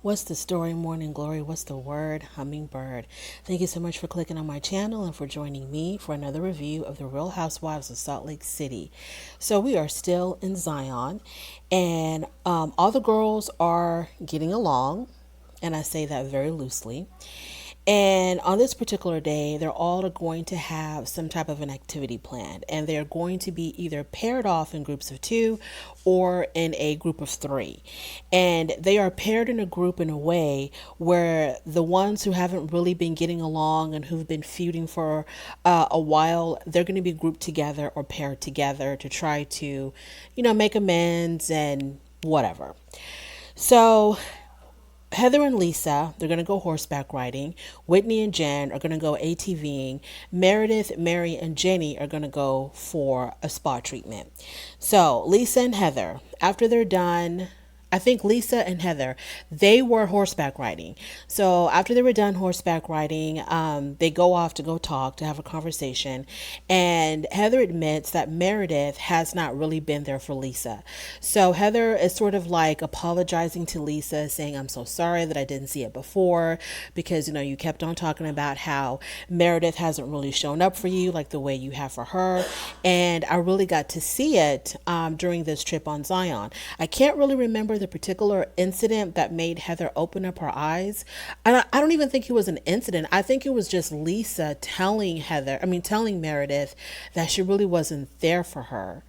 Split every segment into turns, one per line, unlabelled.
What's the story, morning glory? What's the word, hummingbird? Thank you so much for clicking on my channel and for joining me for another review of the Real Housewives of Salt Lake City. So we are still in Zion, and all the girls are getting along, and I say that very loosely. And on this particular day, they're all going to have some type of an activity planned, and they're going to be either paired off in groups of two or in a group of three. And they are paired in a group in a way where the ones who haven't really been getting along and who've been feuding for a while, they're going to be grouped together or paired together to try to, make amends and whatever. So Heather and Lisa, they're going to go horseback riding. Whitney and Jen are going to go ATVing. Meredith, Mary, and Jenny are going to go for a spa treatment. So Lisa and Heather, after they're done, I think Lisa and Heather, they were horseback riding. So after they were done horseback riding, they go off to go talk, to have a conversation. And Heather admits that Meredith has not really been there for Lisa. So Heather is sort of like apologizing to Lisa, saying, I'm so sorry that I didn't see it before because, you kept on talking about how Meredith hasn't really shown up for you like the way you have for her. And I really got to see it during this trip on Zion. I can't really remember the particular incident that made Heather open up her eyes. I don't even think it was an incident. I think it was just Lisa telling Meredith that she really wasn't there for her.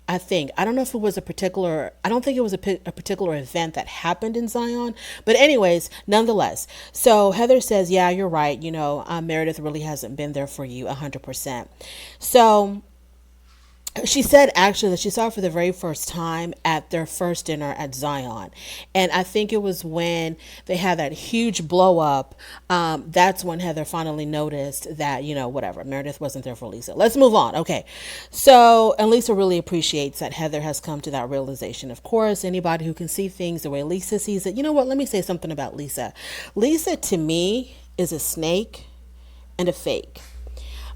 I don't know if it was I don't think it was a particular event that happened in Zion, but anyways, nonetheless. So Heather says, yeah, you're right. Meredith really hasn't been there for you 100%. So she said actually that she saw her for the very first time at their first dinner at Zion. And I think it was when they had that huge blow up. That's when Heather finally noticed that, whatever, Meredith wasn't there for Lisa. Let's move on. Okay. So, and Lisa really appreciates that Heather has come to that realization. Of course, anybody who can see things the way Lisa sees it, you know what? Let me say something about Lisa. Lisa, to me, is a snake and a fake.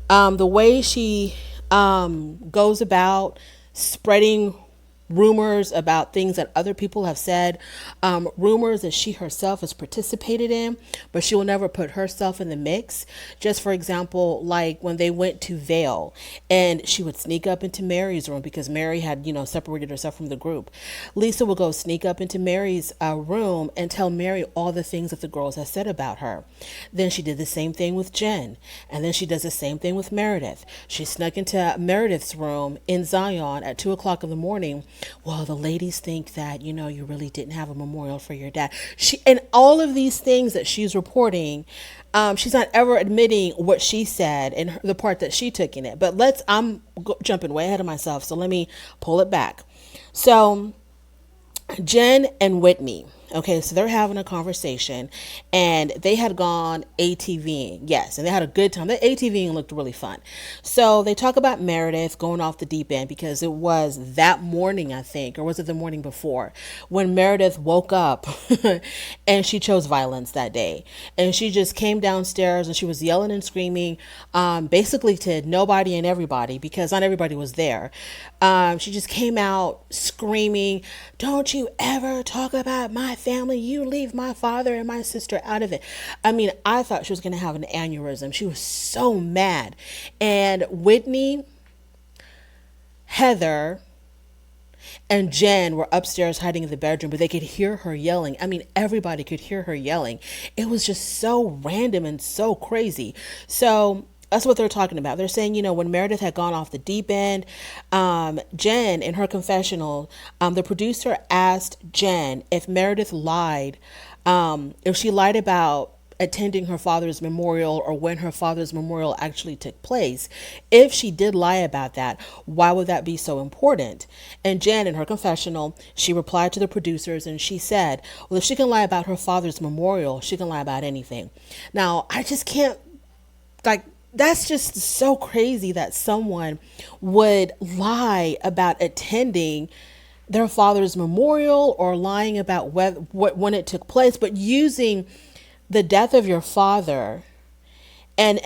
The way she goes about spreading rumors about things that other people have said, rumors that she herself has participated in, but she will never put herself in the mix. Just for example, like when they went to Vale and she would sneak up into Mary's room because Mary had, separated herself from the group. Lisa would go sneak up into Mary's room and tell Mary all the things that the girls had said about her. Then she did the same thing with Jen. And then she does the same thing with Meredith. She snuck into Meredith's room in Zion at 2 o'clock in the morning. Well, the ladies think that, you really didn't have a memorial for your dad. And all of these things that she's reporting, she's not ever admitting what she said and the part that she took in it. But I'm jumping way ahead of myself. So let me pull it back. So Jen and Whitney. Okay, so they're having a conversation and they had gone ATVing. Yes, and they had a good time. The ATVing looked really fun. So they talk about Meredith going off the deep end because it was that morning, I think, or was it the morning before, when Meredith woke up and she chose violence that day. And she just came downstairs and she was yelling and screaming, basically to nobody and everybody because not everybody was there. She just came out screaming, don't you ever talk about my family. You leave my father and my sister out of it. I mean, I thought she was going to have an aneurysm. She was so mad. And Whitney, Heather, and Jen were upstairs hiding in the bedroom, but they could hear her yelling. I mean, everybody could hear her yelling. It was just so random and so crazy. So that's what they're talking about. They're saying, when Meredith had gone off the deep end, Jen, in her confessional, the producer asked Jen if Meredith lied, if she lied about attending her father's memorial or when her father's memorial actually took place. If she did lie about that, why would that be so important? And Jen, in her confessional, she replied to the producers and she said, well, if she can lie about her father's memorial, she can lie about anything. Now, I just can't, that's just so crazy that someone would lie about attending their father's memorial or lying about when it took place, but using the death of your father and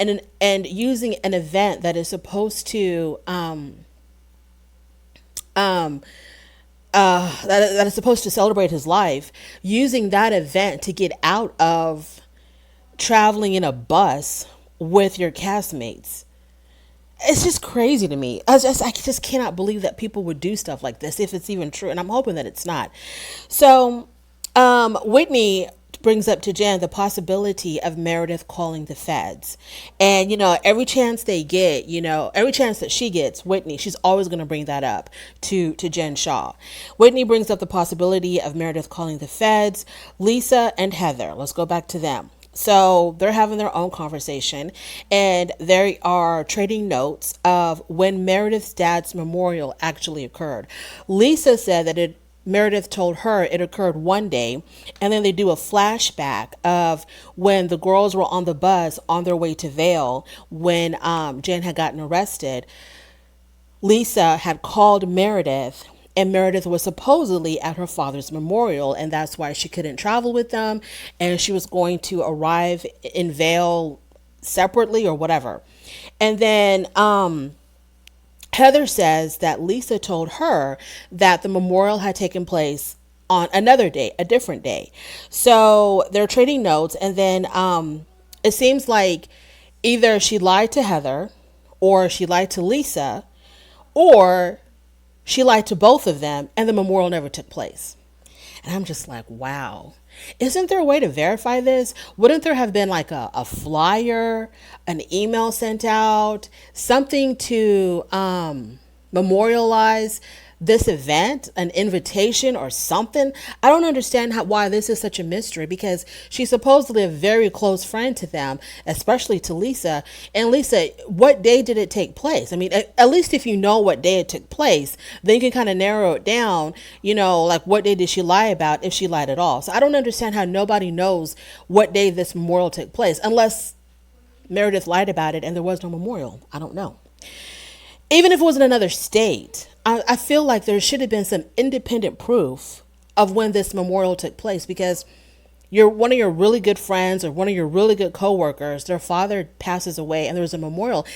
using an event that is supposed to that is supposed to celebrate his life, using that event to get out of traveling in a bus with your castmates. It's just crazy to me. I just cannot believe that people would do stuff like this, if it's even true. And I'm hoping that it's not. So, Whitney brings up to Jen the possibility of Meredith calling the feds. And, every chance they get, every chance that she gets, Whitney, she's always going to bring that up to Jen Shaw. Whitney brings up the possibility of Meredith calling the feds. Lisa and Heather, let's go back to them. So they're having their own conversation, and they are trading notes of when Meredith's dad's memorial actually occurred. Lisa said that Meredith told her it occurred one day, and then they do a flashback of when the girls were on the bus on their way to Vail when Jen had gotten arrested. Lisa had called Meredith, and Meredith was supposedly at her father's memorial, and that's why she couldn't travel with them, and she was going to arrive in Vail separately or whatever. And then Heather says that Lisa told her that the memorial had taken place on another day, a different day. So they're trading notes, and then it seems like either she lied to Heather, or she lied to Lisa, or she lied to both of them, and the memorial never took place. And I'm just like, wow. Isn't there a way to verify this? Wouldn't there have been like a flyer, an email sent out, something to memorialize this event, an invitation or something? I don't understand why this is such a mystery, because she's supposedly a very close friend to them, especially to Lisa. And Lisa, what day did it take place? I mean, at least if you know what day it took place, then you can kind of narrow it down, like what day did she lie about, if she lied at all. So I don't understand how nobody knows what day this memorial took place, unless Meredith lied about it and there was no memorial. I don't know. Even if it was in another state, I feel like there should have been some independent proof of when this memorial took place, because one of your really good friends or one of your really good coworkers, their father passes away and there's a memorial.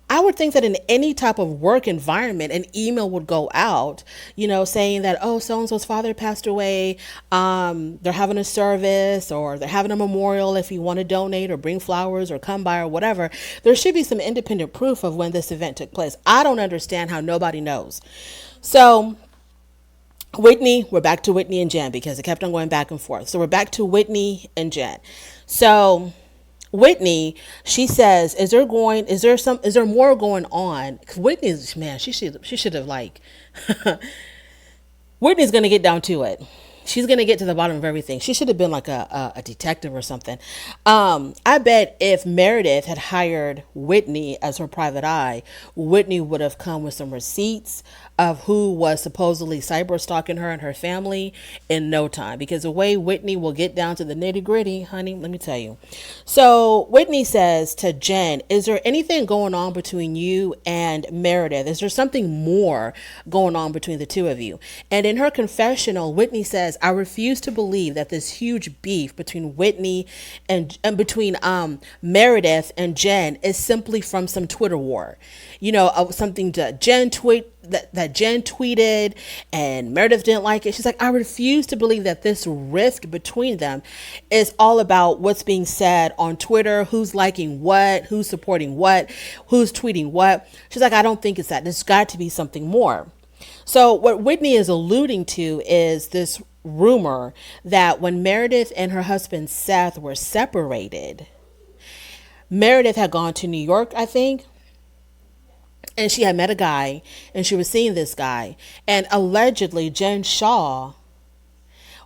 I would think that in any type of work environment, an email would go out, saying that, oh, so-and-so's father passed away. They're having a service, or they're having a memorial. If you want to donate or bring flowers or come by or whatever, there should be some independent proof of when this event took place. I don't understand how nobody knows. So we're back to Whitney and Jen, because it kept on going back and forth. So we're back to Whitney and Jen. So Whitney, she says, is there more going on? 'Cause Whitney's, man, she should have Whitney's going to get down to it. She's going to get to the bottom of everything. She should have been like a detective or something. I bet if Meredith had hired Whitney as her private eye, Whitney would have come with some receipts of who was supposedly cyber stalking her and her family in no time. Because the way Whitney will get down to the nitty gritty, honey, let me tell you. So Whitney says to Jen, is there anything going on between you and Meredith? Is there something more going on between the two of you? And in her confessional, Whitney says, I refuse to believe that this huge beef between Whitney and between Meredith and Jen is simply from some Twitter war. Something that Jen tweeted and Meredith didn't like it. She's like, I refuse to believe that this rift between them is all about what's being said on Twitter, who's liking what, who's supporting what, who's tweeting what. She's like, I don't think it's that. There's got to be something more. So what Whitney is alluding to is this rumor that when Meredith and her husband Seth were separated, Meredith had gone to New York, I think, and she had met a guy, and she was seeing this guy, and allegedly Jen Shaw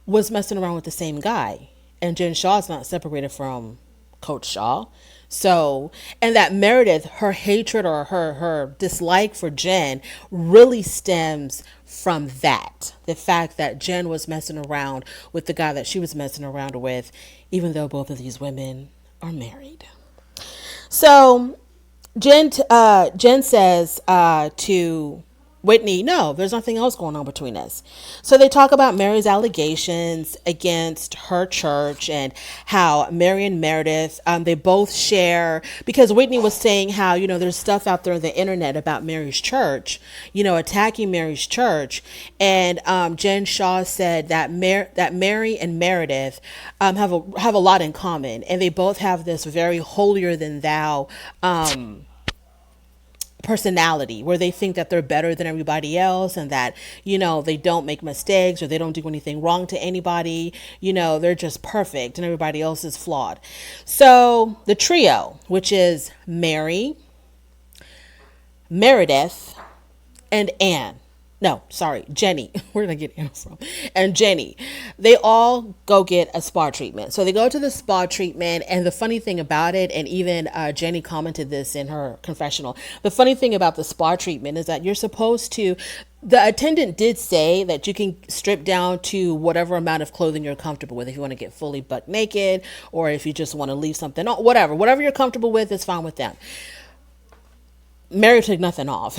was messing around with the same guy, and Jen Shaw's not separated from Coach Shaw. So, and that Meredith, her hatred or her dislike for Jen really stems from that. The fact that Jen was messing around with the guy that she was messing around with, even though both of these women are married. So Jen says to Whitney, no, there's nothing else going on between us. So they talk about Mary's allegations against her church and how Mary and Meredith, they both share, because Whitney was saying how, there's stuff out there on the internet about Mary's church, attacking Mary's church. And Jen Shaw said that that Mary and Meredith have a lot in common. And they both have this very holier than thou personality where they think that they're better than everybody else and that they don't make mistakes or they don't do anything wrong to anybody. They're just perfect and everybody else is flawed. So the trio, which is Mary, Meredith, and Anne, no, sorry, Jenny. Where did I get Anna from? And Jenny. They all go get a spa treatment. So they go to the spa treatment. And the funny thing about it, and even Jenny commented this in her confessional, the funny thing about the spa treatment is that you're supposed to, the attendant did say that you can strip down to whatever amount of clothing you're comfortable with. If you want to get fully butt naked or if you just want to leave something on, whatever you're comfortable with is fine with them. Mary took nothing off.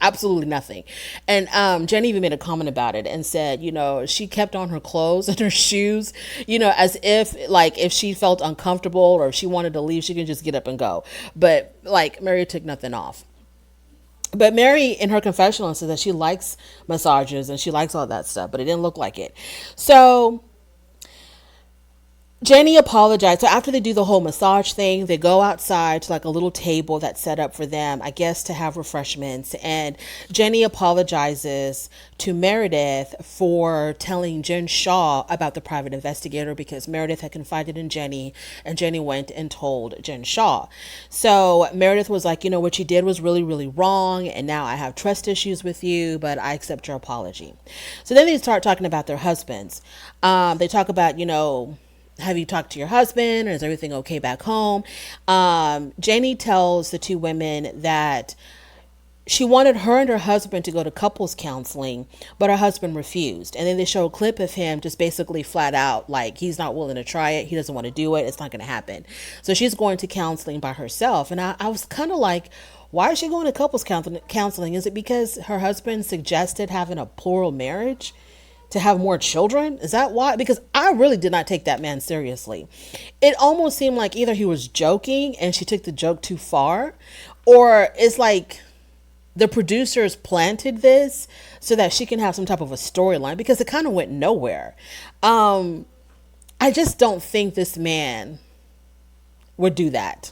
Absolutely nothing. And Jenny even made a comment about it and said, she kept on her clothes and her shoes, as if she felt uncomfortable or if she wanted to leave, she can just get up and go. But Mary took nothing off. But Mary in her confessional says that she likes massages and she likes all that stuff, but it didn't look like it. So Jenny apologized. So after they do the whole massage thing, they go outside to a little table that's set up for them, I guess, to have refreshments. And Jenny apologizes to Meredith for telling Jen Shaw about the private investigator because Meredith had confided in Jenny and Jenny went and told Jen Shaw. So Meredith was like, what you did was really, really wrong. And now I have trust issues with you, but I accept your apology. So then they start talking about their husbands. They talk about, have you talked to your husband or is everything okay back home? Jenny tells the two women that she wanted her and her husband to go to couples counseling, but her husband refused. And then they show a clip of him just basically flat out he's not willing to try it. He doesn't want to do it. It's not going to happen. So she's going to counseling by herself. And I was kind of like, why is she going to couples counseling? Is it because her husband suggested having a plural marriage to have more children? Is that why? Because I really did not take that man seriously. It almost seemed like either he was joking and she took the joke too far, or it's like the producers planted this so that she can have some type of a storyline, because it kind of went nowhere. I just don't think this man would do that.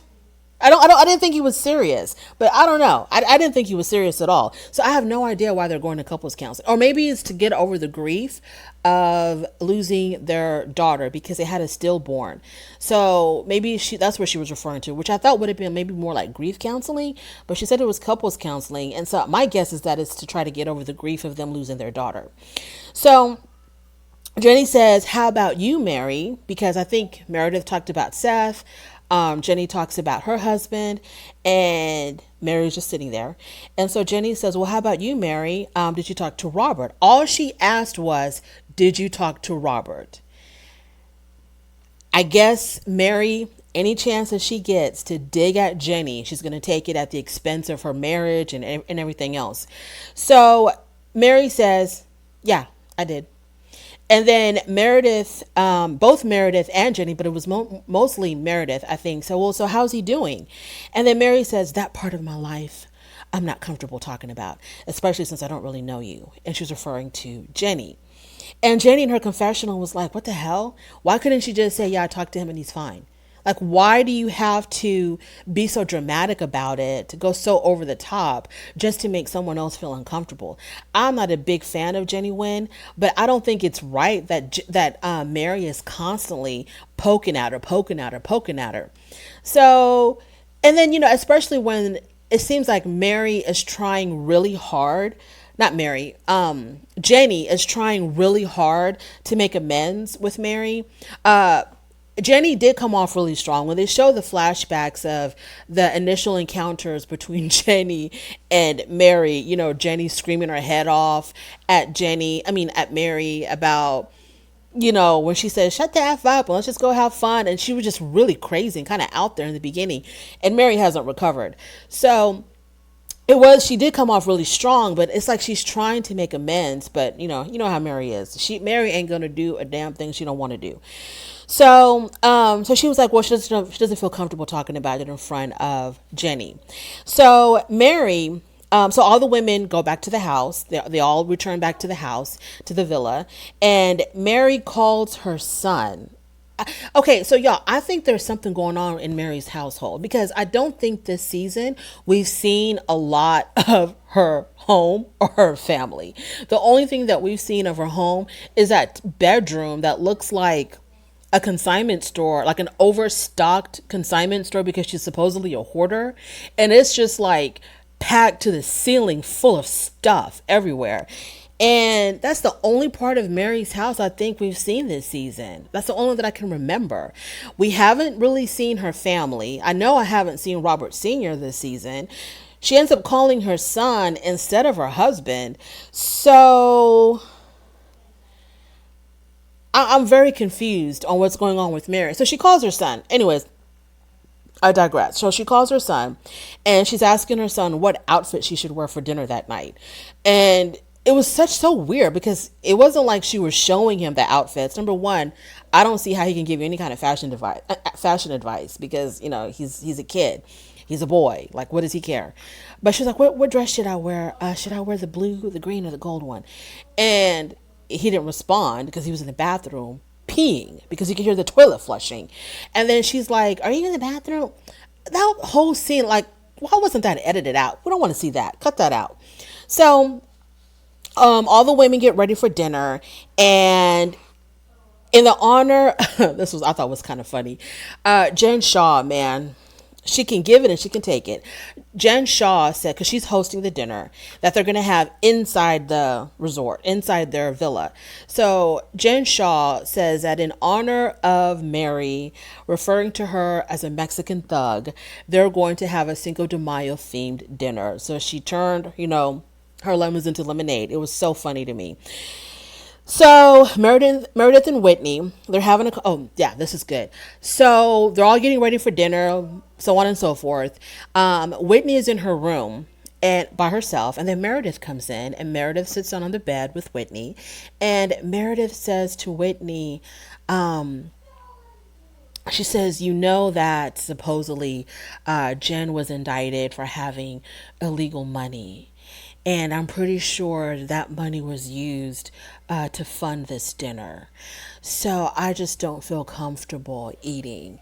I didn't think he was serious, but I don't know. I didn't think he was serious at all. So I have no idea why they're going to couples counseling, or maybe it's to get over the grief of losing their daughter because they had a stillborn. So maybe that's what she was referring to, which I thought would have been maybe more like grief counseling, but she said it was couples counseling. And so my guess is that it's to try to get over the grief of them losing their daughter. So Jenny says, how about you, Mary? Because I think Meredith talked about Seth. Jenny talks about her husband, and Mary's just sitting there. And so Jenny says, well, how about you, Mary? Did you talk to Robert? All she asked was, did you talk to Robert? I guess Mary, any chance that she gets to dig at Jenny, she's going to take it at the expense of her marriage and everything else. So Mary says, yeah, I did. And then Meredith, both Meredith and Jenny, but it was mostly Meredith, I think. So how's he doing? And then Mary says, that part of my life, I'm not comfortable talking about, especially since I don't really know you. And she's referring to Jenny. And Jenny in her confessional was like, what the hell? Why couldn't she just say, yeah, I talked to him and he's fine? Why do you have to be so dramatic about it, to go so over the top just to make someone else feel uncomfortable? I'm not a big fan of Jenny Wynn, but I don't think it's right that Mary is constantly poking at her. So, and then, especially when it seems like Mary is trying really hard. Not Mary, Jenny is trying really hard to make amends with Mary. Jenny did come off really strong when they show the flashbacks of the initial encounters between Jenny and Mary. Jenny screaming her head off at Mary about, when she said, shut the F up and let's just go have fun. And she was just really crazy and kind of out there in the beginning. And Mary hasn't recovered. So It was, she did come off really strong, but it's like she's trying to make amends. But you know how Mary is. Mary ain't gonna do a damn thing she don't want to do. So she was like, well, she doesn't feel comfortable talking about it in front of Jenny. So Mary, so all the women go back to the house. They all return back to the house, to the villa, and Mary calls her son. Okay, so y'all, I think there's something going on in Mary's household because I don't think this season we've seen a lot of her home or her family. The only thing that we've seen of her home is that bedroom that looks like a consignment store, like an overstocked consignment store because she's supposedly a hoarder. And it's just like packed to the ceiling full of stuff everywhere. And that's the only part of Mary's house I think we've seen this season. That's the only that I can remember. We haven't really seen her family. I know I haven't seen Robert Sr. this season. She ends up calling her son instead of her husband. So I'm very confused on what's going on with Mary. So she calls her son. Anyways, I digress. So she calls her son and she's asking her son what outfit she should wear for dinner that night. And it was so weird because it wasn't like she was showing him the outfits. Number one, I don't see how he can give you any kind of fashion advice because, you know, he's a kid. He's a boy. Like, what does he care? But she's like, what dress should I wear? Should I wear the blue, the green, or the gold one? And he didn't respond because he was in the bathroom peeing because he could hear the toilet flushing. And then she's like, are you in the bathroom? That whole scene, like, why wasn't that edited out? We don't want to see that. Cut that out. So all the women get ready for dinner, and in the honor, I thought was kind of funny. Jen Shaw, man, she can give it and she can take it. Jen Shaw said, because she's hosting the dinner, that they're going to have inside the resort, inside their villa. So Jen Shaw says that in honor of Mary, referring to her as a Mexican thug, they're going to have a Cinco de Mayo themed dinner. So she turned, her lemons into lemonade. It was so funny to me. So Meredith and Whitney, they're having this is good. So they're all getting ready for dinner, so on and so forth. Whitney is in her room and by herself, and then Meredith comes in, and Meredith sits down on the bed with Whitney, and Meredith says to Whitney, she says, that supposedly Jen was indicted for having illegal money. And I'm pretty sure that money was used to fund this dinner. So I just don't feel comfortable eating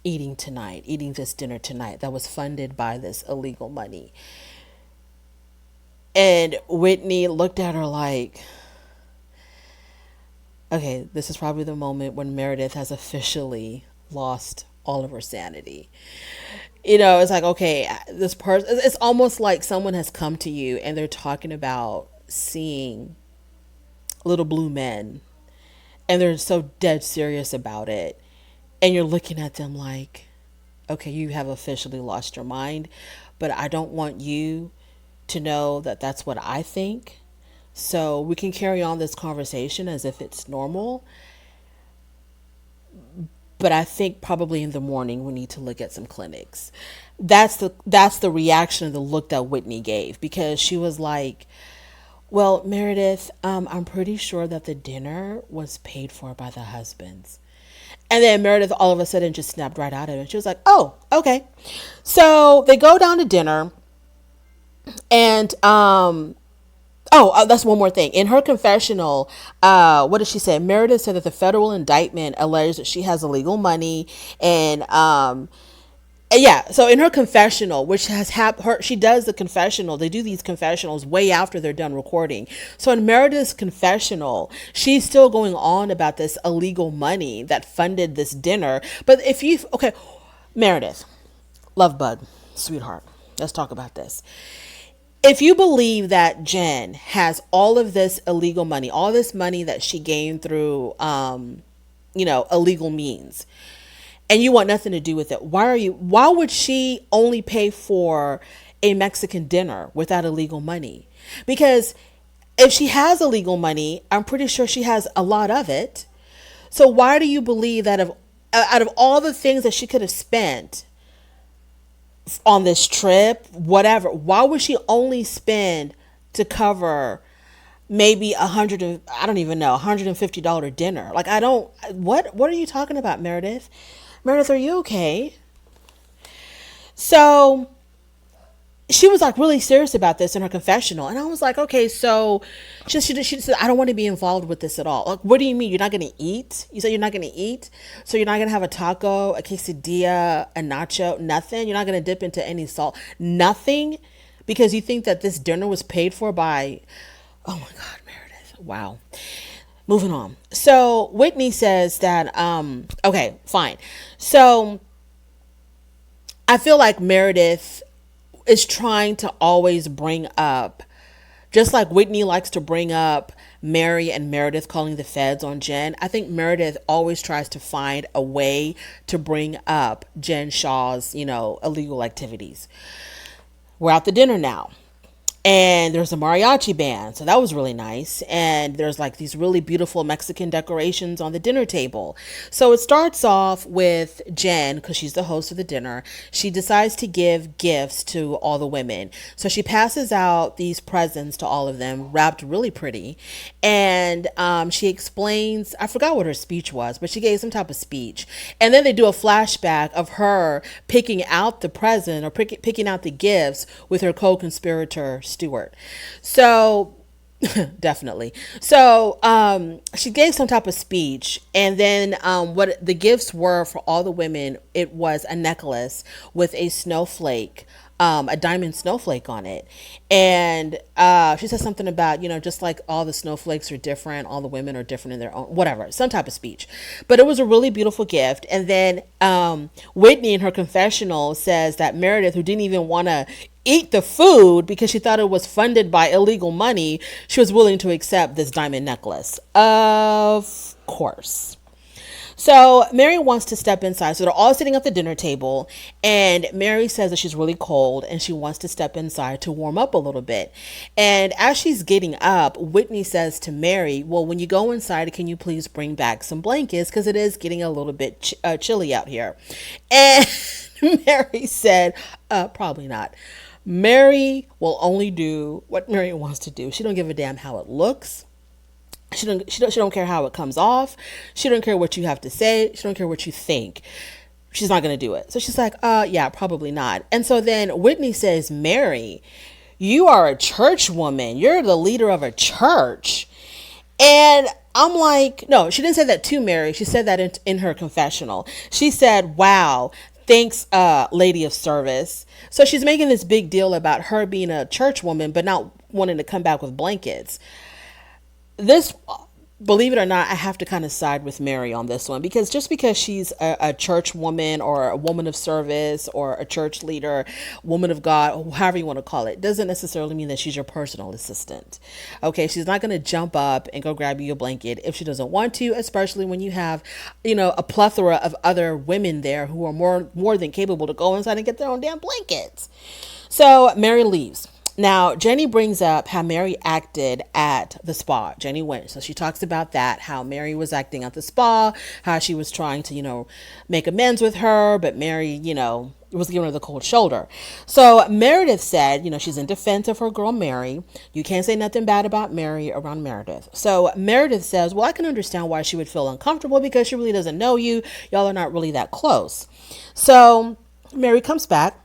this dinner tonight that was funded by this illegal money. And Whitney looked at her like, okay, this is probably the moment when Meredith has officially lost all of her sanity. It's like, okay, this person, it's almost like someone has come to you and they're talking about seeing little blue men and they're so dead serious about it. And you're looking at them like, okay, you have officially lost your mind, but I don't want you to know that that's what I think. So we can carry on this conversation as if it's normal. But I think probably in the morning we need to look at some clinics. That's the reaction and the look that Whitney gave, because she was like, well, Meredith, I'm pretty sure that the dinner was paid for by the husbands. And then Meredith all of a sudden just snapped right out of it. She was like, oh, okay. So they go down to dinner, and that's one more thing. In her confessional, what did she say? Meredith said that the federal indictment alleged that she has illegal money, and so in her confessional, which has she does the confessional. They do these confessionals way after they're done recording. So in Meredith's confessional, she's still going on about this illegal money that funded this dinner. But Meredith, love bug, sweetheart, let's talk about this. If you believe that Jen has all of this illegal money, all this money that she gained through, illegal means, and you want nothing to do with it, why would she only pay for a Mexican dinner without illegal money? Because if she has illegal money, I'm pretty sure she has a lot of it. So why do you believe that out of all the things that she could have spent on this trip, whatever. Why would she only spend to cover maybe I don't even know, $150 dinner? Like, I don't, what are you talking about, Meredith? Meredith, are you okay? So she was like really serious about this in her confessional, and I was like, okay, so she said, I don't want to be involved with this at all. Like, what do you mean you're not going to eat? You said you're not going to eat, so you're not going to have a taco, a quesadilla, a nacho, nothing. You're not going to dip into any salt, nothing, because you think that this dinner was paid for by, oh my God, Meredith, wow. Moving on. So Whitney says that okay, fine. So I feel like Meredith is trying to always bring up, just like Whitney likes to bring up Mary and Meredith calling the feds on Jen. I think Meredith always tries to find a way to bring up Jen Shaw's, illegal activities. We're out to dinner now. And there's a mariachi band, so that was really nice. And there's like these really beautiful Mexican decorations on the dinner table. So it starts off with Jen, because she's the host of the dinner. She decides to give gifts to all the women. So she passes out these presents to all of them, wrapped really pretty. And she explains, I forgot what her speech was, but she gave some type of speech. And then they do a flashback of her picking out the present, or picking out the gifts with her co-conspirator Stewart. So definitely. So she gave some type of speech, and then what the gifts were for all the women, it was a necklace with a snowflake, a diamond snowflake on it. And she said something about, just like all the snowflakes are different, all the women are different in their own, whatever, some type of speech. But it was a really beautiful gift. And then Whitney in her confessional says that Meredith, who didn't even want to eat the food because she thought it was funded by illegal money, she was willing to accept this diamond necklace. Of course. So Mary wants to step inside. So they're all sitting at the dinner table, and Mary says that she's really cold and she wants to step inside to warm up a little bit. And as she's getting up, Whitney says to Mary, well, when you go inside, can you please bring back some blankets, because it is getting a little bit chilly out here. And Mary said, probably not. Mary will only do what Mary wants to do. She don't give a damn how it looks. She don't care how it comes off. She don't care what you have to say. She don't care what you think. She's not going to do it. So she's like, yeah, probably not. And so then Whitney says, Mary, you are a church woman. You're the leader of a church. And I'm like, no, she didn't say that to Mary. She said that in her confessional. She said, wow, thanks, lady of service. So she's making this big deal about her being a church woman, but not wanting to come back with blankets. This, believe it or not, I have to kind of side with Mary on this one, because just because she's a church woman or a woman of service or a church leader, woman of God, however you want to call it, doesn't necessarily mean that she's your personal assistant. Okay, she's not going to jump up and go grab you a blanket if she doesn't want to, especially when you have, a plethora of other women there who are more than capable to go inside and get their own damn blankets. So Mary leaves. Now, Jenny brings up how Mary acted at the spa. Jenny went. So she talks about that, how Mary was acting at the spa, how she was trying to, make amends with her, but Mary, was giving her the cold shoulder. So Meredith said, she's in defense of her girl, Mary. You can't say nothing bad about Mary around Meredith. So Meredith says, well, I can understand why she would feel uncomfortable, because she really doesn't know you. Y'all are not really that close. So Mary comes back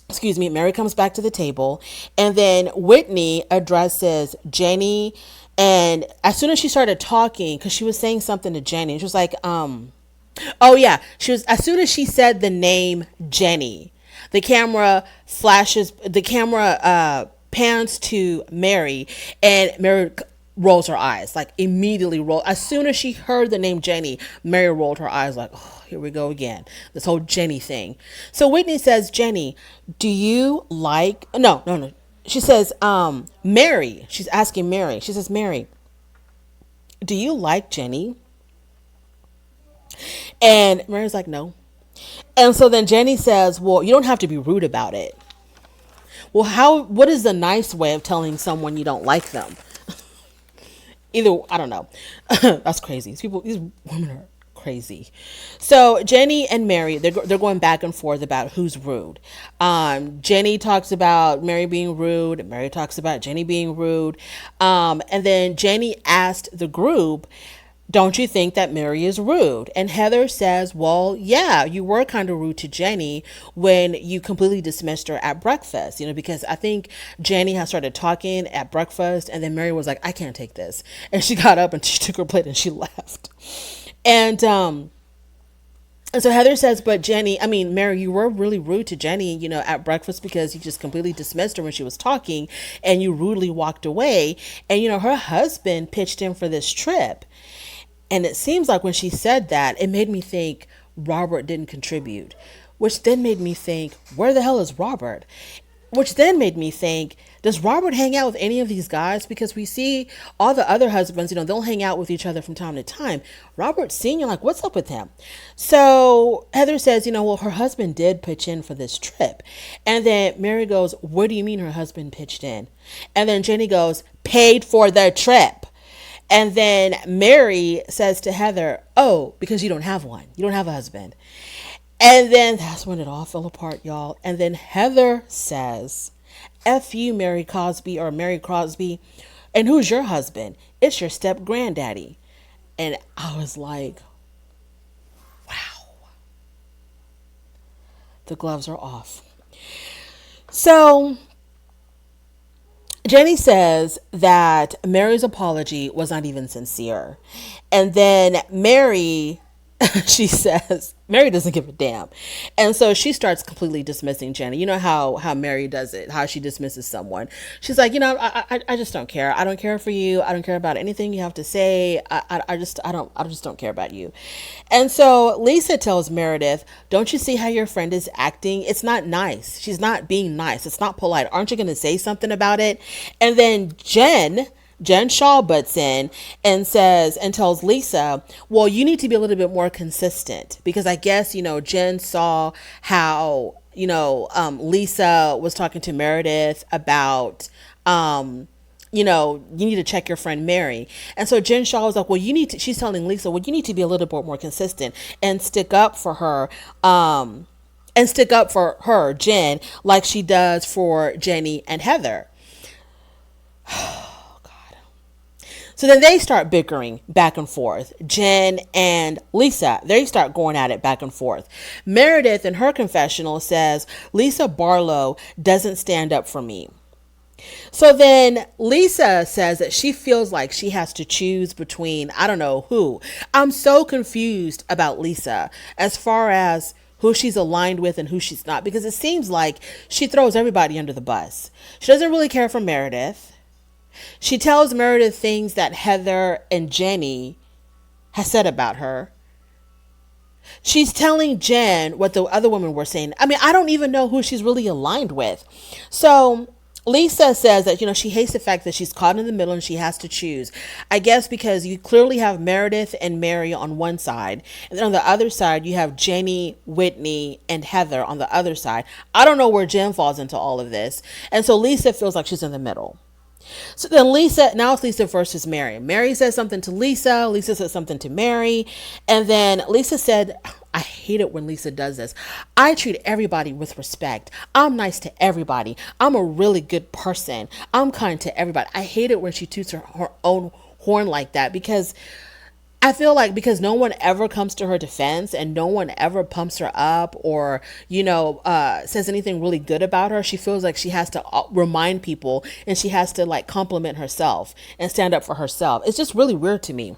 to the table, and then Whitney addresses Jenny. And as soon as she started talking, because she was saying something to Jenny, she was like, oh yeah, as soon as she said the name Jenny, the camera pans to Mary, and Mary rolls her eyes, like immediately roll. As soon as she heard the name Jenny, Mary rolled her eyes like, oh, here we go again. This whole Jenny thing. So Whitney says, Jenny, do you like, no. She says, Mary, she's asking Mary. She says, Mary, do you like Jenny? And Mary's like, no. And so then Jenny says, well, you don't have to be rude about it. Well, what is the nice way of telling someone you don't like them? Either, I don't know. That's crazy. These women are crazy. So Jenny and Mary, they're going back and forth about who's rude. Jenny talks about Mary being rude. Mary talks about Jenny being rude. And then Jenny asked the group, don't you think that Mary is rude? And Heather says, well, yeah, you were kind of rude to Jenny when you completely dismissed her at breakfast, because I think Jenny had started talking at breakfast and then Mary was like, I can't take this. And she got up and she took her plate and she left. And so Heather says, but Mary, you were really rude to Jenny, at breakfast because you just completely dismissed her when she was talking and you rudely walked away. And, her husband pitched in for this trip. And it seems like when she said that, it made me think Robert didn't contribute, which then made me think, where the hell is Robert? Which then made me think, does Robert hang out with any of these guys? Because we see all the other husbands, they'll hang out with each other from time to time. Robert Sr., like, what's up with him? So Heather says, well, her husband did pitch in for this trip. And then Mary goes, what do you mean her husband pitched in? And then Jenny goes, paid for the trip. And then Mary says to Heather, oh, because you don't have one. You don't have a husband. And then that's when it all fell apart, y'all. And then Heather says, F you, Mary Cosby or Mary Crosby. And who's your husband? It's your step-granddaddy. And I was like, wow. The gloves are off. So Jenny says that Mary's apology was not even sincere. And then Mary, she says, Mary doesn't give a damn. And so she starts completely dismissing Jenny. You know how Mary does it, how she dismisses someone. She's like, I just don't care. I don't care for you. I don't care about anything you have to say. I just don't care about you. And so Lisa tells Meredith, don't you see how your friend is acting? It's not nice. She's not being nice. It's not polite. Aren't you going to say something about it? And then Jen Shaw butts in and tells Lisa, well, you need to be a little bit more consistent, because I guess, Jen saw how, Lisa was talking to Meredith about, you need to check your friend Mary. And so Jen Shaw was like, well, she's telling Lisa, well, you need to be a little bit more consistent and stick up for her, Jen, like she does for Jenny and Heather. So then they start bickering back and forth. Jen and Lisa, they start going at it back and forth. Meredith in her confessional says, Lisa Barlow doesn't stand up for me. So then Lisa says that she feels like she has to choose between, I don't know who. I'm so confused about Lisa as far as who she's aligned with and who she's not, because it seems like she throws everybody under the bus. She doesn't really care for Meredith. She tells Meredith things that Heather and Jenny has said about her. She's telling Jen what the other women were saying. I don't even know who she's really aligned with. So Lisa says that, she hates the fact that she's caught in the middle and she has to choose. I guess because you clearly have Meredith and Mary on one side. And then on the other side, you have Jenny, Whitney, and Heather on the other side. I don't know where Jen falls into all of this. And so Lisa feels like she's in the middle. So then now it's Lisa versus Mary. Mary says something to Lisa. Lisa says something to Mary. And then Lisa said, I hate it when Lisa does this. I treat everybody with respect. I'm nice to everybody. I'm a really good person. I'm kind to everybody. I hate it when she toots her own horn like that, because I feel like because no one ever comes to her defense and no one ever pumps her up or, says anything really good about her, she feels like she has to remind people and she has to compliment herself and stand up for herself. It's just really weird to me.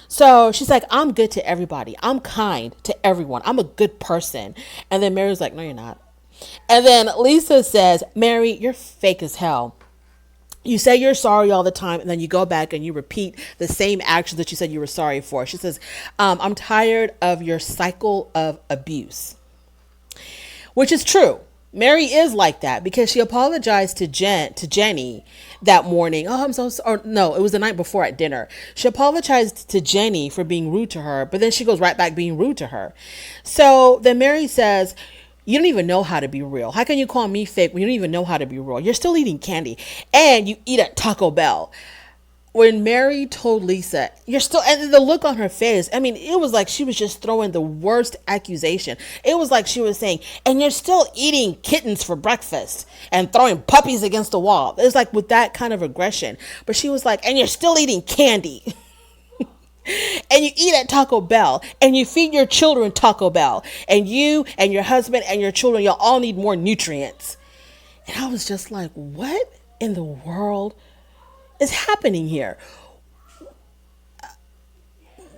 So she's like, I'm good to everybody. I'm kind to everyone. I'm a good person. And then Mary's like, no, you're not. And then Lisa says, Mary, you're fake as hell. You say you're sorry all the time, and then you go back and you repeat the same actions that you said you were sorry for. She says, I'm tired of your cycle of abuse, which is true. Mary is like that because she apologized to Jenny that morning. Oh, I'm so sorry. No, it was the night before at dinner. She apologized to Jenny for being rude to her, but then she goes right back being rude to her. So then Mary says, you don't even know how to be real. How can you call me fake when you don't even know how to be real? You're still eating candy and you eat at Taco Bell. when Mary told Lisa, you're still, and the look on her face, I mean, it was like she was just throwing the worst accusation. It was like she was saying, and you're still eating kittens for breakfast and throwing puppies against the wall. It was like with that kind of aggression. But she was like, and you're still eating candy. And you eat at Taco Bell and you feed your children Taco Bell, and you and your husband and your children, y'all all need more nutrients. And I was just like, what in the world is happening here?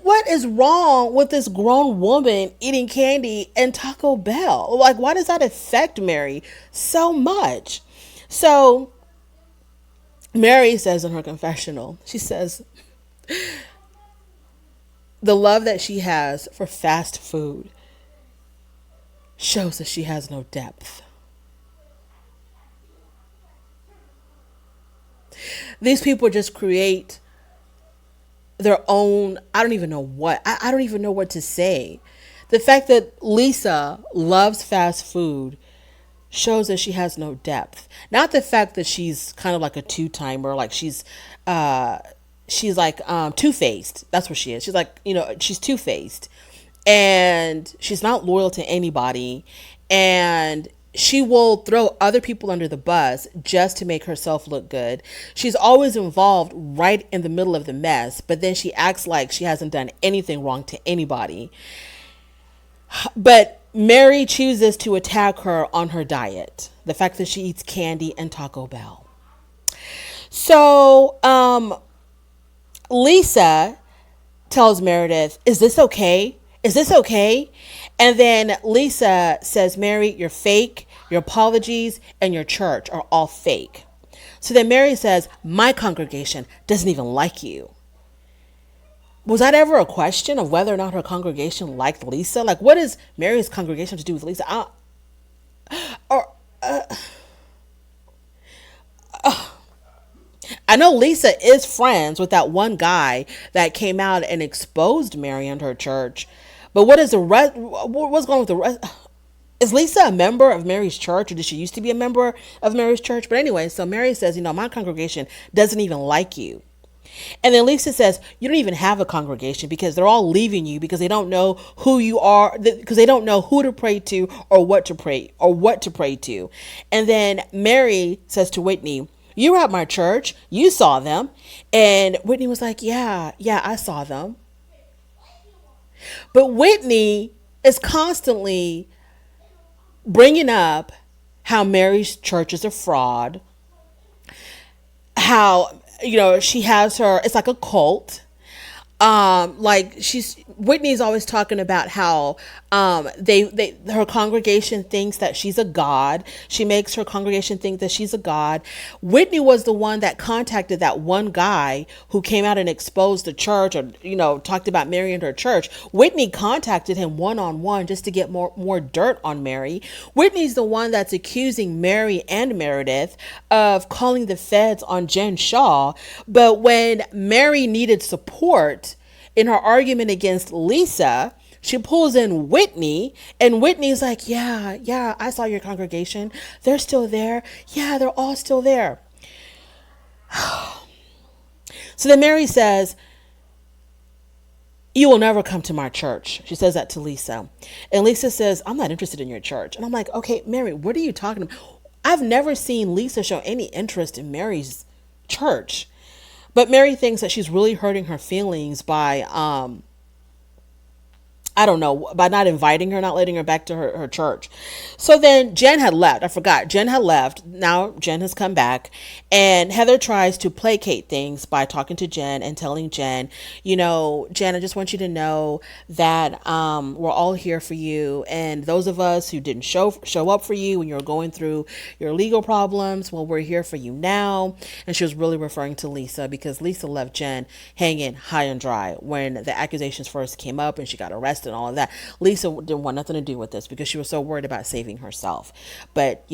What is wrong with this grown woman eating candy and Taco Bell? Like, why does that affect Mary so much? So Mary says in her confessional, she says, the love that she has for fast food shows that she has no depth. These people just create their own, I don't even know what, I don't even know what to say. The fact that Lisa loves fast food shows that she has no depth. Not the fact that she's kind of like a two-timer, like she's like two-faced. That's what she is. She's like, she's two-faced. And she's not loyal to anybody. And she will throw other people under the bus just to make herself look good. She's always involved right in the middle of the mess, but then she acts like she hasn't done anything wrong to anybody. But Mary chooses to attack her on her diet. The fact that she eats candy and Taco Bell. So, Lisa tells Meredith, is this okay? Is this okay? And then Lisa says, Mary, you're fake. Your apologies and your church are all fake. So then Mary says, my congregation doesn't even like you. Was that ever a question of whether or not her congregation liked Lisa? Like, what does Mary's congregation to do with Lisa? I know Lisa is friends with that one guy that came out and exposed Mary and her church. But what is the rest? What's going on with the rest? Is Lisa a member of Mary's church, or did she used to be a member of Mary's church? But anyway, so Mary says, my congregation doesn't even like you. And then Lisa says, you don't even have a congregation because they're all leaving you because they don't know who you are, because they don't know who to pray to or what to pray to. And then Mary says to Whitney, you were at my church. You saw them. And Whitney was like, yeah, I saw them. But Whitney is constantly bringing up how Mary's church is a fraud, how, she has her, it's like a cult. Whitney's always talking about how her congregation thinks that she's a god. She makes her congregation think that she's a god. Whitney was the one that contacted that one guy who came out and exposed the church, or talked about Mary and her church. Whitney contacted him one-on-one just to get more dirt on Mary. Whitney's the one that's accusing Mary and Meredith of calling the feds on Jen Shaw. But when Mary needed support in her argument against Lisa, she pulls in Whitney, and Whitney's like, yeah, I saw your congregation. They're still there. Yeah, they're all still there. So then Mary says, you will never come to my church. She says that to Lisa. And Lisa says, I'm not interested in your church. And I'm like, okay, Mary, what are you talking about? I've never seen Lisa show any interest in Mary's church. But Mary thinks that she's really hurting her feelings by, by not inviting her, not letting her back to her church. So then Jen had left. I forgot. Jen had left. Now Jen has come back. And Heather tries to placate things by talking to Jen and telling Jen, Jen, I just want you to know that we're all here for you. And those of us who didn't show up for you when you were going through your legal problems, well, we're here for you now. And she was really referring to Lisa, because Lisa left Jen hanging high and dry when the accusations first came up and she got arrested and all of that. Lisa didn't want nothing to do with this because she was so worried about saving herself. But,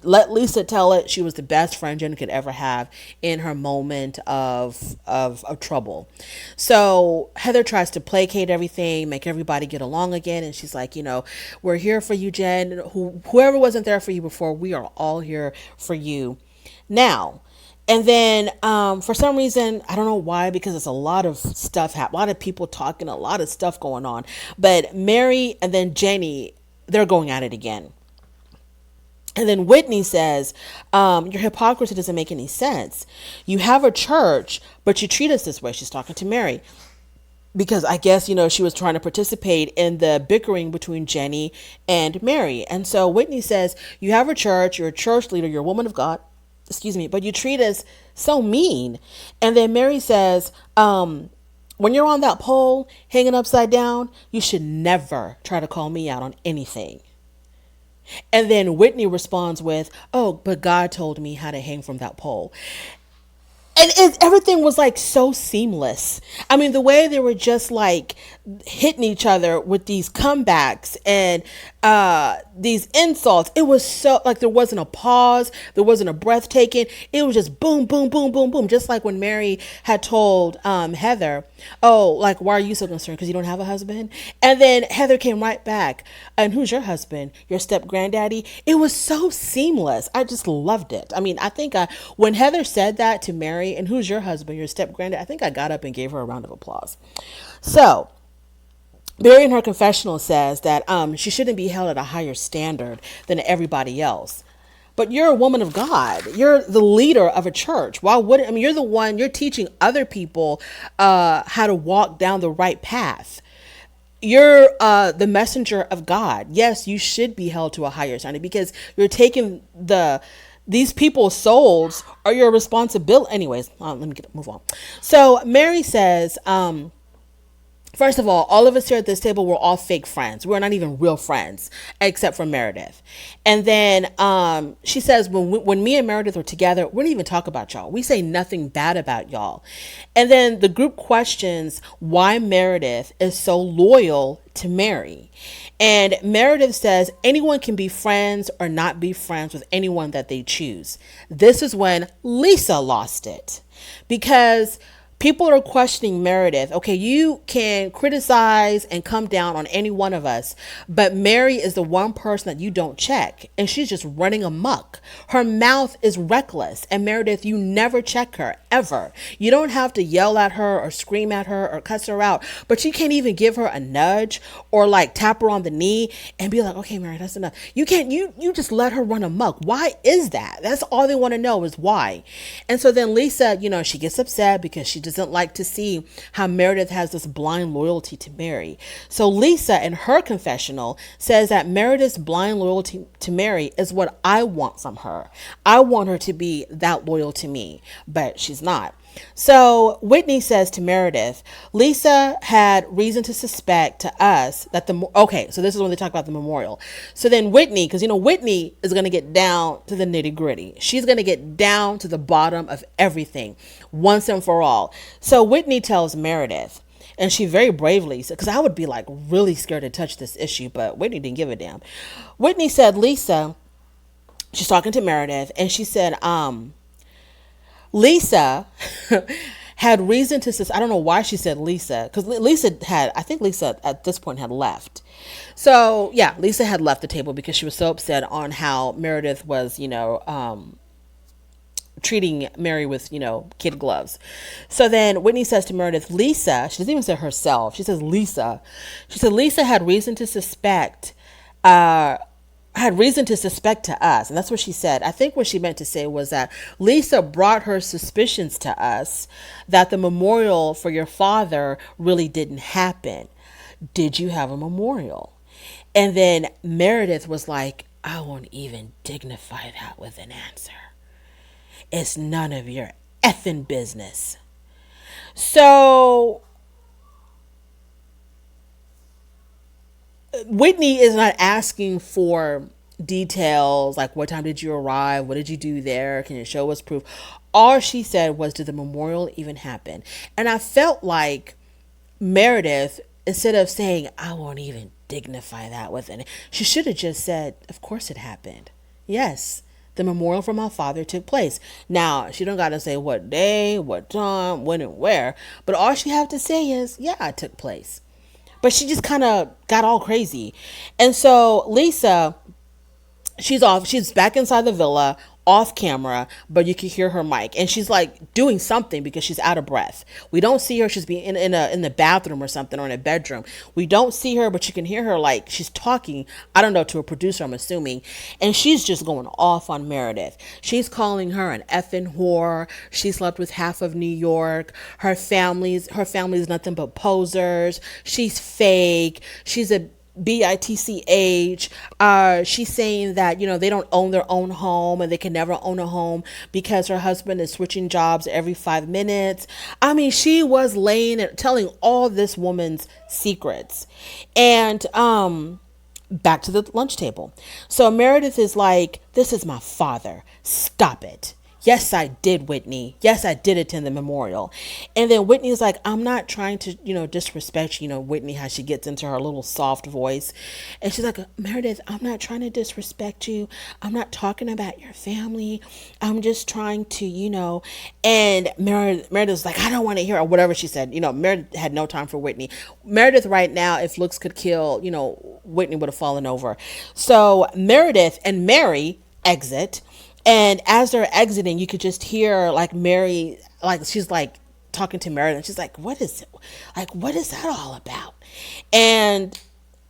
let Lisa tell it. She was the best friend Jen could ever have in her moment of trouble. So Heather tries to placate everything, make everybody get along again. And she's like, we're here for you, Jen. Whoever wasn't there for you before, we are all here for you now. And then for some reason, I don't know why, because it's a lot of stuff, a lot of people talking, a lot of stuff going on. But Mary and then Jenny, they're going at it again. And then Whitney says, your hypocrisy doesn't make any sense. You have a church, but you treat us this way. She's talking to Mary. Because I guess, she was trying to participate in the bickering between Jenny and Mary. And so Whitney says, you have a church, you're a church leader, you're a woman of God, but you treat us so mean. And then Mary says, when you're on that pole hanging upside down, you should never try to call me out on anything. And then Whitney responds with, oh, but God told me how to hang from that pole. And everything was like so seamless. I mean, the way they were just like hitting each other with these comebacks and these insults, it was so like there wasn't a pause, there wasn't a breath taken. It was just boom, boom, boom, boom, boom. Just like when Mary had told Heather, oh, like, why are you so concerned? Because you don't have a husband? And then Heather came right back. And who's your husband? Your step-granddaddy? It was so seamless. I just loved it. I mean, I think when Heather said that to Mary, and who's your husband? Your step-granddaddy? I think I got up and gave her a round of applause. So Mary in her confessional says that she shouldn't be held at a higher standard than everybody else. But you're a woman of God. You're the leader of a church. Why would I mean, you're the one, you're teaching other people how to walk down the right path. You're the messenger of God. Yes, you should be held to a higher standard because you're taking these people's souls are your responsibility. Anyways, let me move on. So Mary says, first of all of us here at this table, we're all fake friends. We're not even real friends, except for Meredith. And then she says, when me and Meredith are together, we don't even talk about y'all. We say nothing bad about y'all. And then the group questions why Meredith is so loyal to Mary. And Meredith says anyone can be friends or not be friends with anyone that they choose. This is when Lisa lost it, because people are questioning Meredith. Okay, you can criticize and come down on any one of us, but Mary is the one person that you don't check, and she's just running amok. Her mouth is reckless, and Meredith, you never check her, ever. You don't have to yell at her or scream at her or cuss her out, but you can't even give her a nudge or like tap her on the knee and be like, okay, Mary, that's enough. You can't, you just let her run amok. Why is that? That's all they want to know is why. And so then Lisa, she gets upset because she doesn't like to see how Meredith has this blind loyalty to Mary. So Lisa in her confessional says that Meredith's blind loyalty to Mary is what I want from her. I want her to be that loyal to me, but she's not. So Whitney says to Meredith, Lisa had reason to suspect to us that so this is when they talk about the memorial. So then Whitney, because Whitney is going to get down to the nitty gritty. She's going to get down to the bottom of everything once and for all. So Whitney tells Meredith, and she very bravely said, because I would be like really scared to touch this issue, but Whitney didn't give a damn. Whitney said, Lisa, she's talking to Meredith, and she said, Lisa had reason to I don't know why she said Lisa, because I think Lisa at this point had left. So yeah, Lisa had left the table because she was so upset on how Meredith was, treating Mary with, kid gloves. So then Whitney says to Meredith, Lisa, she doesn't even say herself. She says Lisa. She said Lisa had reason to suspect to us. And that's what she said. I think what she meant to say was that Lisa brought her suspicions to us that the memorial for your father really didn't happen. Did you have a memorial? And then Meredith was like, I won't even dignify that with an answer. It's none of your effing business. So Whitney is not asking for details like what time did you arrive, what did you do there, can you show us proof. All she said was, did the memorial even happen? And I felt like Meredith, instead of saying I won't even dignify that with it, she should have just said, of course it happened. Yes, the memorial for my father took place. Now she don't gotta say what day, what time, when and where, but all she have to say is, yeah, it took place. But she just kind of got all crazy. And so Lisa, she's back inside the villa, off camera, but you can hear her mic, and she's like doing something because she's out of breath. We don't see her. She's being in the bathroom or something, or in a bedroom. We don't see her, but you can hear her like she's talking. I don't know, to a producer, I'm assuming, and she's just going off on Meredith. She's calling her an effing whore. She slept with half of New York. Her family's nothing but posers. She's fake. She's a bitch. She's saying that, they don't own their own home and they can never own a home because her husband is switching jobs every 5 minutes. I mean, she was laying and telling all this woman's secrets. And back to the lunch table. So Meredith is like, this is my father. Stop it. Yes, I did, Whitney. Yes, I did attend the memorial. And then Whitney's like, I'm not trying to, disrespect, Whitney, how she gets into her little soft voice. And she's like, Meredith, I'm not trying to disrespect you. I'm not talking about your family. I'm just trying to, and Meredith's like, I don't want to hear, or whatever she said. Meredith had no time for Whitney. Meredith right now, if looks could kill, Whitney would have fallen over. So Meredith and Mary exit. And as they're exiting, you could just hear like Mary, like she's like talking to Meredith. She's like, what is that all about? And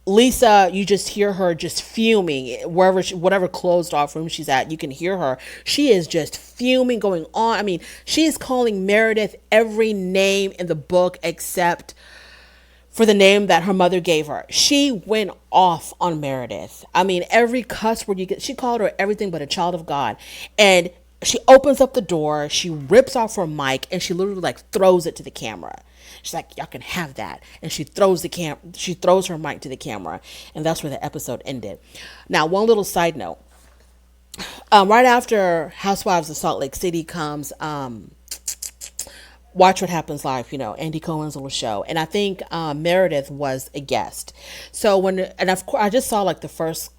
Lisa, you just hear her just fuming whatever closed off room she's at. You can hear her. She is just fuming, going on. I mean, she is calling Meredith every name in the book except for the name that her mother gave her. She went off on Meredith. I mean, every cuss word she called her everything but a child of God. And she opens up the door, she rips off her mic, and she literally like throws it to the camera. She's like, y'all can have that. And she throws her mic to the camera. And that's where the episode ended. Now, one little side note. Right after Housewives of Salt Lake City comes, Watch What Happens Live, Andy Cohen's little show. And I think Meredith was a guest. So of course, I just saw like the first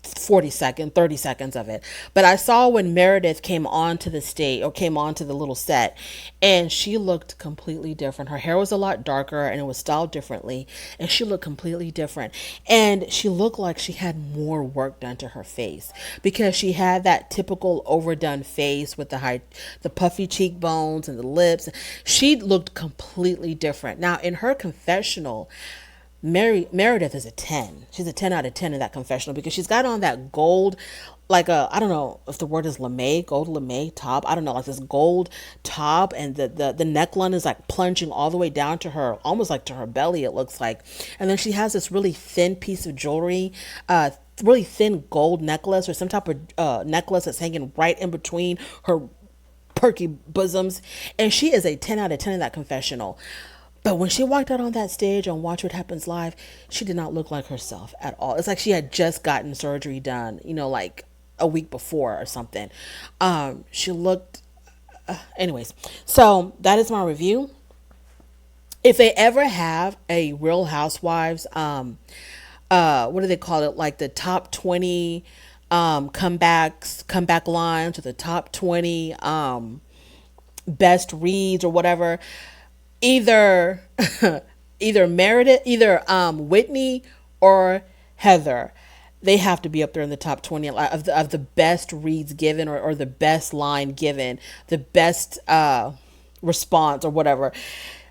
30 seconds of it. But I saw when Meredith came onto the stage, or came onto the little set, and she looked completely different. Her hair was a lot darker and it was styled differently, and she looked completely different. And she looked like she had more work done to her face, because she had that typical overdone face with the puffy cheekbones and the lips. She looked completely different. Now, in her confessional, Meredith is a 10. She's a 10 out of 10 in that confessional, because she's got on that gold, like I don't know if the word is gold lame top. I don't know, like this gold top, and the neckline is like plunging all the way down to her, almost like to her belly, it looks like. And then she has this really thin piece of jewelry, really thin gold necklace, or some type of necklace that's hanging right in between her perky bosoms. And she is a 10 out of 10 in that confessional. But when she walked out on that stage on Watch What Happens Live, she did not look like herself at all. It's like she had just gotten surgery done, like a week before or something. She looked, anyways. So that is my review. If they ever have a Real Housewives, what do they call it? Like the top 20 comeback lines, or the top 20 best reads, or whatever. Either Meredith, Whitney or Heather, they have to be up there in the top 20 of the best reads given, or the best line given, the best response, or whatever,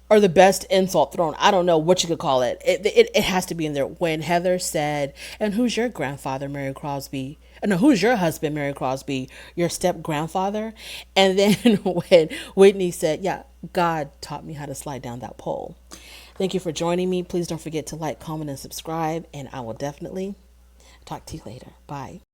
or the best insult thrown. I don't know what you could call it. It has to be in there. When Heather said, "And who's your grandfather, Mary Crosby?" No, who's your husband, Mary Crosby? Your step-grandfather? And then when Whitney said, yeah, God taught me how to slide down that pole. Thank you for joining me. Please don't forget to like, comment, and subscribe. And I will definitely talk to you later. Bye.